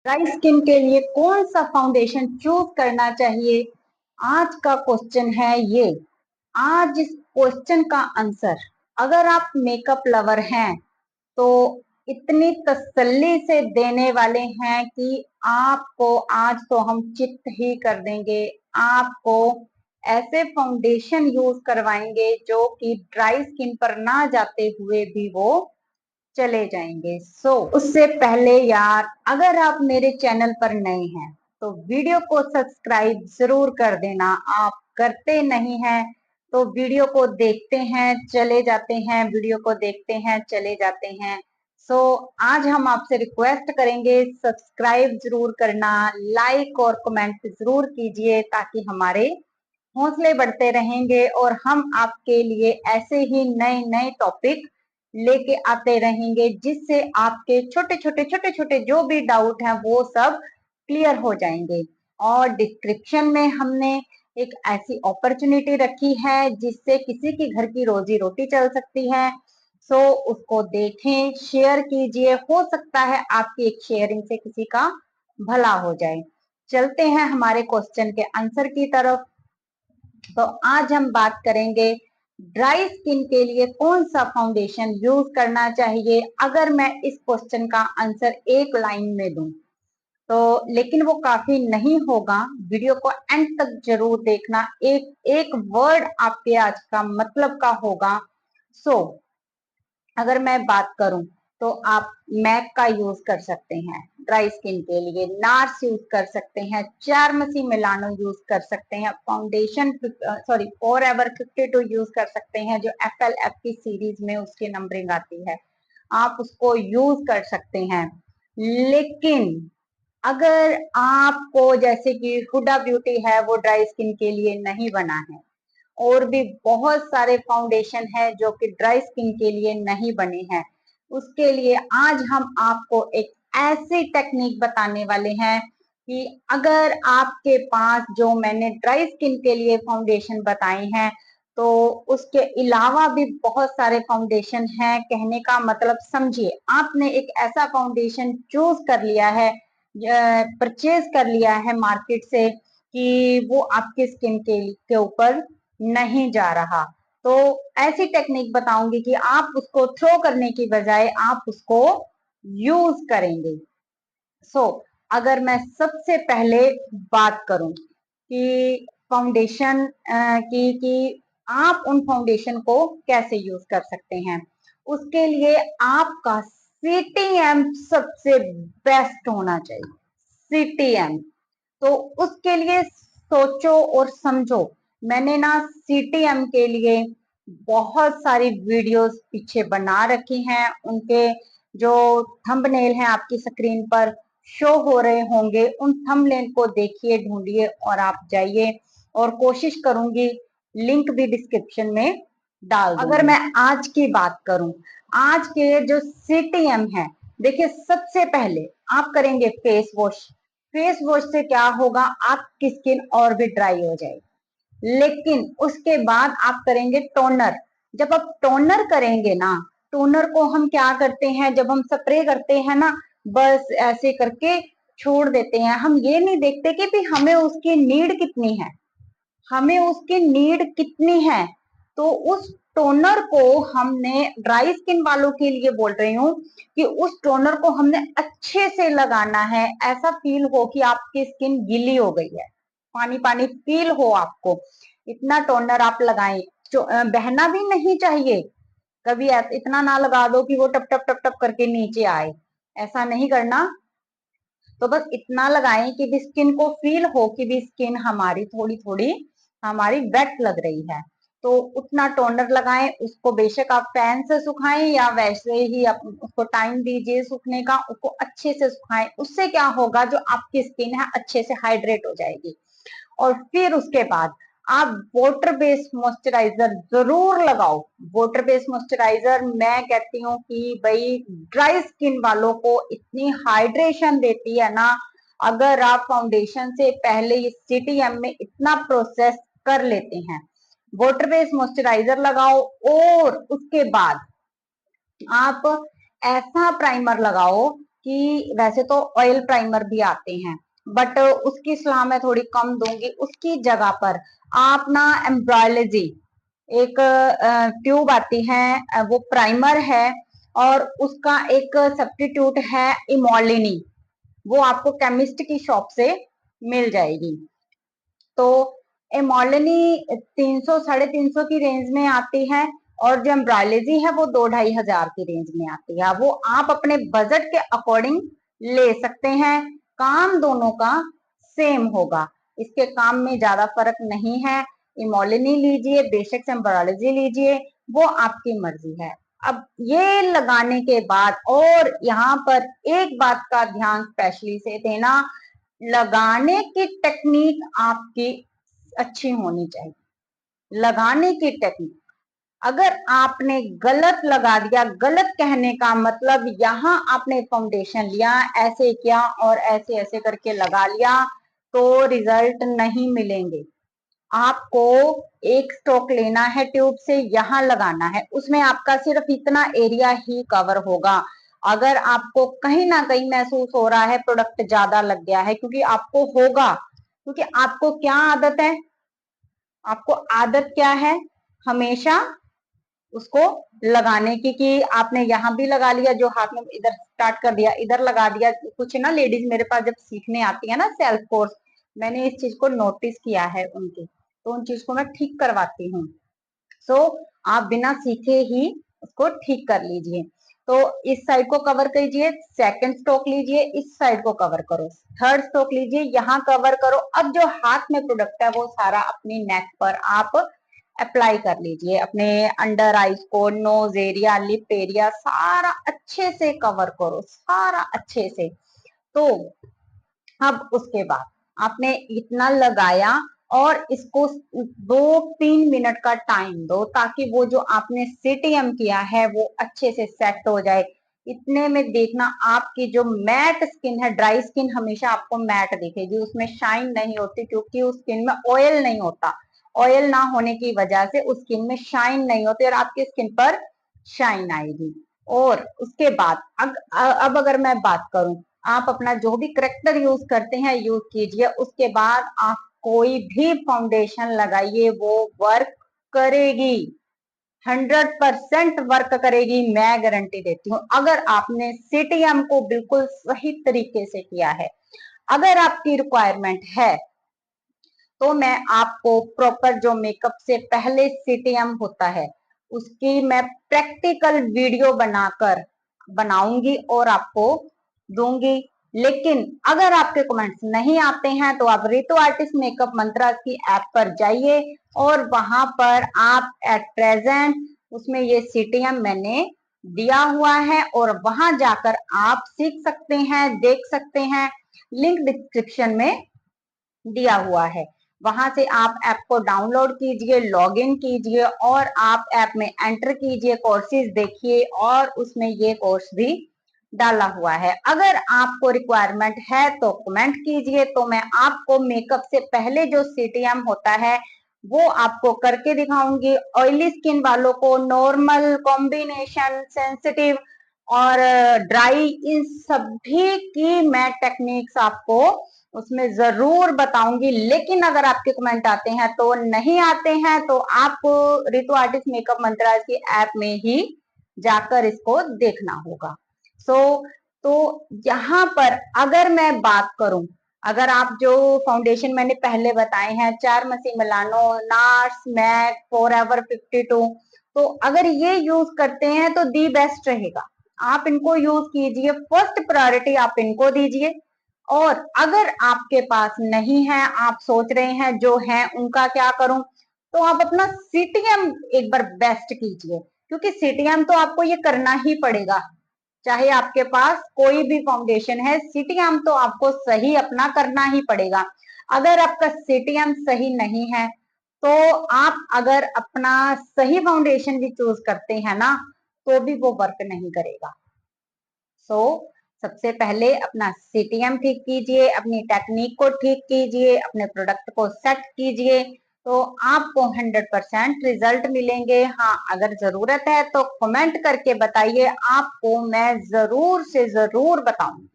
Dry skin के लिए कौन सा फाउंडेशन चूज करना चाहिए? आज का क्वेश्चन है ये। आज इस क्वेश्चन का आंसर, अगर आप मेकअप लवर हैं तो इतनी तसल्ली से देने वाले हैं कि आपको आज तो हम चित्त ही कर देंगे। आपको ऐसे फाउंडेशन यूज करवाएंगे जो कि ड्राई स्किन पर ना जाते हुए भी वो चले जाएंगे। उससे पहले यार, अगर आप मेरे चैनल पर नए हैं तो वीडियो को सब्सक्राइब जरूर कर देना। आप करते नहीं हैं तो वीडियो को देखते हैं चले जाते हैं, वीडियो को देखते हैं चले जाते हैं। आज हम आपसे रिक्वेस्ट करेंगे सब्सक्राइब जरूर करना, लाइक और कमेंट जरूर कीजिए ताकि हमारे हौसले बढ़ते रहेंगे और हम आपके लिए ऐसे ही नए नए टॉपिक लेके आते रहेंगे जिससे आपके छोटे छोटे जो भी डाउट हैं वो सब क्लियर हो जाएंगे। और डिस्क्रिप्शन में हमने एक ऐसी अपॉर्चुनिटी रखी है जिससे किसी की घर की रोजी रोटी चल सकती है। उसको देखें, शेयर कीजिए, हो सकता है आपकी एक शेयरिंग से किसी का भला हो जाए। चलते हैं हमारे क्वेश्चन के आंसर की तरफ। तो आज हम बात करेंगे ड्राई स्किन के लिए कौन सा फाउंडेशन यूज करना चाहिए। अगर मैं इस क्वेश्चन का आंसर एक लाइन में दूं तो, लेकिन वो काफी नहीं होगा, वीडियो को एंड तक जरूर देखना। एक एक वर्ड आपके आज का मतलब का होगा। अगर मैं बात करूं तो आप मैक का यूज कर सकते हैं ड्राई स्किन के लिए, नार्स यूज कर सकते हैं, चारमसी मिलानो यूज कर सकते हैं, फाउंडेशन फॉरएवर 52 यूज कर सकते हैं जो FLF की सीरीज में उसकी नंबरिंग आती है, आप उसको यूज कर सकते हैं। लेकिन अगर आपको, जैसे कि हुडा ब्यूटी है, वो ड्राई स्किन के लिए नहीं बना है, और भी बहुत सारे फाउंडेशन है जो कि ड्राई स्किन के लिए नहीं बने हैं, उसके लिए आज हम आपको एक ऐसी टेक्निक बताने वाले हैं कि अगर आपके पास जो मैंने ड्राई स्किन के लिए फाउंडेशन बताए हैं तो उसके अलावा भी बहुत सारे फाउंडेशन हैं। कहने का मतलब समझिए, आपने एक ऐसा फाउंडेशन चूज कर लिया है, परचेज कर लिया है मार्केट से कि वो आपके स्किन के ऊपर नहीं जा रहा। तो ऐसी टेक्निक बताऊंगी कि आप उसको थ्रो करने की बजाय आप उसको यूज करेंगे। अगर मैं सबसे पहले बात करूं कि फाउंडेशन कि आप उन फाउंडेशन को कैसे यूज कर सकते हैं, उसके लिए आपका CTM सबसे बेस्ट होना चाहिए। CTM, तो उसके लिए सोचो और समझो। मैंने ना CTM के लिए बहुत सारी वीडियोस पीछे बना रखी हैं, उनके जो थंबनेल हैं आपकी स्क्रीन पर शो हो रहे होंगे, उन थंबनेल को देखिए, ढूंढिए और आप जाइए, और कोशिश करूंगी लिंक भी डिस्क्रिप्शन में डाल दूंगी। अगर मैं आज की बात करूं, आज के जो CTM है, देखिए सबसे पहले आप करेंगे फेस वॉश। फेस वॉश से क्या होगा, आपकी स्किन और भी ड्राई हो जाएगी। लेकिन उसके बाद आप करेंगे टोनर। जब आप टोनर करेंगे ना, टोनर को हम क्या करते हैं, जब हम स्प्रे करते हैं ना, बस ऐसे करके छोड़ देते हैं। हम ये नहीं देखते कि भी हमें उसकी नीड कितनी है, हमें उसकी नीड कितनी है। तो उस टोनर को हमने, ड्राई स्किन वालों के लिए बोल रही हूँ, कि उस टोनर को हमने अच्छे से लगाना है। ऐसा फील हो कि आपकी स्किन गीली हो गई है, पानी पानी फील हो आपको, इतना टोनर आप लगाएं। बहना भी नहीं चाहिए, कभी इतना ना लगा दो कि वो टप टप टप टप करके नीचे आए, ऐसा नहीं करना। तो बस इतना लगाएं कि भी स्किन को फील हो कि भी स्किन हमारी थोड़ी थोड़ी हमारी वेट लग रही है। तो उतना टोनर लगाएं, उसको बेशक आप फैन से सुखाएं या वैसे ही उसको टाइम दीजिए सूखने का, उसको अच्छे से सुखाएं। उससे क्या होगा, जो आपकी स्किन है अच्छे से हाइड्रेट हो जाएगी। और फिर उसके बाद आप वाटर बेस्ड मॉइस्चराइजर जरूर लगाओ। वाटर बेस्ड मॉइस्चराइजर मैं कहती हूँ कि भाई ड्राई स्किन वालों को इतनी हाइड्रेशन देती है ना। अगर आप फाउंडेशन से पहले ये CTM में इतना प्रोसेस कर लेते हैं, वाटर बेस्ड मॉइस्चराइजर लगाओ और उसके बाद आप ऐसा प्राइमर लगाओ कि वैसे तो ऑयल प्राइमर भी आते हैं, बट उसकी सलाह मैं थोड़ी कम दूंगी। उसकी जगह पर आप ना एम्ब्रॉयलॉजी एक ट्यूब आती है, वो प्राइमर है, और उसका एक सब्स्टिट्यूट है इमोलिनी, वो आपको केमिस्ट की शॉप से मिल जाएगी। तो इमोलिनी 300 350 की रेंज में आती है, और जो एम्ब्रॉयलॉजी है वो 2-2.5 हजार की रेंज में आती है। वो आप अपने बजट के अकॉर्डिंग ले सकते हैं। काम दोनों का सेम होगा, इसके काम में ज्यादा फर्क नहीं है। इमोलिनी लीजिए, बेशक से एम्ब्रॉयलॉजी लीजिए, वो आपकी मर्जी है। अब ये लगाने के बाद, और यहाँ पर एक बात का ध्यान स्पेशली से देना, लगाने की टेक्निक आपकी अच्छी होनी चाहिए। लगाने की टेक्निक, अगर आपने गलत लगा दिया, गलत कहने का मतलब यहां आपने फाउंडेशन लिया, ऐसे किया और ऐसे ऐसे करके लगा लिया, तो रिजल्ट नहीं मिलेंगे। आपको एक स्ट्रोक लेना है ट्यूब से, यहां लगाना है, उसमें आपका सिर्फ इतना एरिया ही कवर होगा। अगर आपको कहीं ना कहीं महसूस हो रहा है प्रोडक्ट ज्यादा लग गया है, क्योंकि आपको होगा, क्योंकि आपको क्या आदत है, आपको आदत क्या है, हमेशा उसको लगाने की, कि आपने यहाँ भी लगा लिया, जो हाथ में इधर स्टार्ट कर दिया, इधर लगा दिया। कुछ ना लेडीज मेरे पास जब सीखने आती है ना सेल्फ कोर्स, मैंने इस चीज को नोटिस किया है उनके, तो उन चीज को मैं ठीक करवाती हूँ। सो आप बिना सीखे ही उसको ठीक कर लीजिए। तो इस साइड को कवर कीजिए, सेकंड स्ट्रोक लीजिए, इस साइड को कवर करो, थर्ड स्ट्रोक लीजिए, यहाँ कवर करो। अब जो हाथ में प्रोडक्ट है वो सारा अपनी नेक पर आप अप्लाई कर लीजिए, अपने अंडर आईज को, नोज एरिया, लिप एरिया, सारा अच्छे से कवर करो, सारा अच्छे से। तो अब उसके बाद आपने इतना लगाया, और इसको 2-3 मिनट का टाइम दो, ताकि वो जो आपने सीटीएम किया है वो अच्छे से सेट हो जाए। इतने में देखना आपकी जो मैट स्किन है, ड्राई स्किन हमेशा आपको मैट दिखेगी, उसमें शाइन नहीं होती, क्योंकि उस स्किन में ऑयल नहीं होता। ऑयल ना होने की वजह से उस स्किन में शाइन नहीं होती, और आपकी स्किन पर शाइन आएगी। और उसके बाद अब अगर मैं बात करूं, आप अपना जो भी करेक्टर यूज करते हैं यूज कीजिए, उसके बाद आप कोई भी फाउंडेशन लगाइए, वो वर्क करेगी, 100% वर्क करेगी, मैं गारंटी देती हूँ, अगर आपने सीटीएम को बिल्कुल सही तरीके से किया है। अगर आपकी रिक्वायरमेंट है तो मैं आपको प्रॉपर जो मेकअप से पहले सीटीएम होता है उसकी मैं प्रैक्टिकल वीडियो बनाऊंगी और आपको दूंगी। लेकिन अगर आपके कमेंट्स नहीं आते हैं तो आप रितु आर्टिस्ट मेकअप मंत्रा की ऐप पर जाइए, और वहां पर आप एट प्रेजेंट उसमें ये सीटीएम मैंने दिया हुआ है, और वहां जाकर आप सीख सकते हैं, देख सकते हैं, लिंक डिस्क्रिप्शन में दिया हुआ है। वहां से आप ऐप को डाउनलोड कीजिए, लॉगिन कीजिए, और आप ऐप में एंटर कीजिए, कोर्सेज देखिए, और उसमें ये कोर्स भी डाला हुआ है। अगर आपको रिक्वायरमेंट है तो कमेंट कीजिए, तो मैं आपको मेकअप से पहले जो सीटीएम होता है वो आपको करके दिखाऊंगी। ऑयली स्किन वालों को, नॉर्मल, कॉम्बिनेशन, सेंसिटिव और ड्राई, इन सभी की मैं टेक्निक्स आपको उसमें जरूर बताऊंगी। लेकिन अगर आपके कमेंट आते हैं तो नहीं आते हैं, तो आपको रितु आर्टिस्ट मेकअप मंत्रा की ऐप में ही जाकर इसको देखना होगा। तो यहाँ पर अगर मैं बात करूं, अगर आप जो फाउंडेशन मैंने पहले बताए हैं, चारमसी, मिलानो, नार्स, मैक, फॉरएवर 52, तो अगर ये यूज करते हैं तो दी बेस्ट रहेगा। आप इनको यूज कीजिए, फर्स्ट प्रायोरिटी आप इनको दीजिए। और अगर आपके पास नहीं है, आप सोच रहे हैं जो है उनका क्या करूं, तो आप अपना सीटीएम एक बार बेस्ट कीजिए, क्योंकि सीटीएम तो आपको ये करना ही पड़ेगा, चाहे आपके पास कोई भी फाउंडेशन है, सीटीएम तो आपको सही अपना करना ही पड़ेगा। अगर आपका सीटीएम सही नहीं है, तो आप अगर अपना सही फाउंडेशन भी चूज करते हैं ना, तो भी वो वर्क नहीं करेगा। सो सबसे पहले अपना सीटीएम ठीक कीजिए, अपनी टेक्निक को ठीक कीजिए, अपने प्रोडक्ट को सेट कीजिए, तो आपको 100% रिजल्ट मिलेंगे। हाँ, अगर जरूरत है तो कमेंट करके बताइए, आपको मैं जरूर से जरूर बताऊंगी।